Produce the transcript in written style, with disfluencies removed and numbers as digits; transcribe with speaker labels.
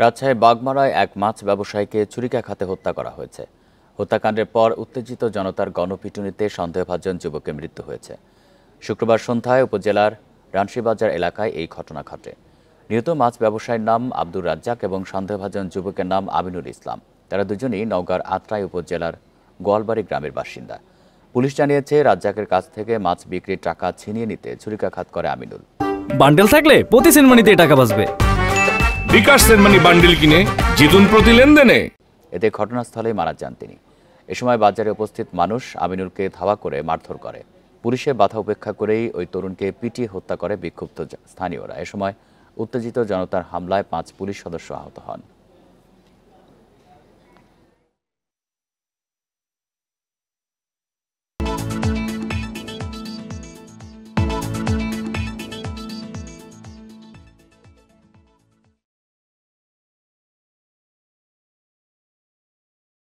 Speaker 1: রাজশাহীর বাগমারায় এক মাছ ব্যবসায়ীকে ছুরিকাঘাতে হত্যা করা হয়েছে। হত্যাকাণ্ডের পর উত্তেজিত জনতার গণপিটুনিতে সন্দেহভাজন যুবকের মৃত্যু হয়েছে। শুক্রবার সন্ধ্যায় উপজেলার রানশিবাজার এলাকায় এই ঘটনা ঘটে। নিহত মাছ ব্যবসায়ীর নাম আব্দুর রাজ্জাক এবং সন্দেহভাজন যুবকের নাম আমিনুল ইসলাম। তারা দুজনেই নওগাঁর আত্রাই উপজেলার গোয়ালবাড়ি গ্রামের বাসিন্দা। পুলিশ জানিয়েছে, রাজ্জাকের কাছ থেকে মাছ বিক্রির টাকা ছিনিয়ে নিতে ছুরিকাঘাত করে আমিনুল।
Speaker 2: বান্ডেল থাকলে প্রতি সেনমানিতে টাকা বাঁচবে।
Speaker 3: বিকাশ সেনমানি বান্ডেল কিনে জিতুন প্রতি লেনদেনে।
Speaker 1: এতে ঘটনাস্থলেই মারা যান তিনি। এ সময় বাজারে উপস্থিত মানুষ আমিনুলকে ধাওয়া করে মারধর করে। পুলিশের বাধা উপেক্ষা করেই ওই তরুণকে পিটিয়ে হত্যা করে বিক্ষুব্ধ স্থানীয়রা। এ সময় উত্তেজিত জনতার হামলায় 5 পুলিশ সদস্য আহত হন।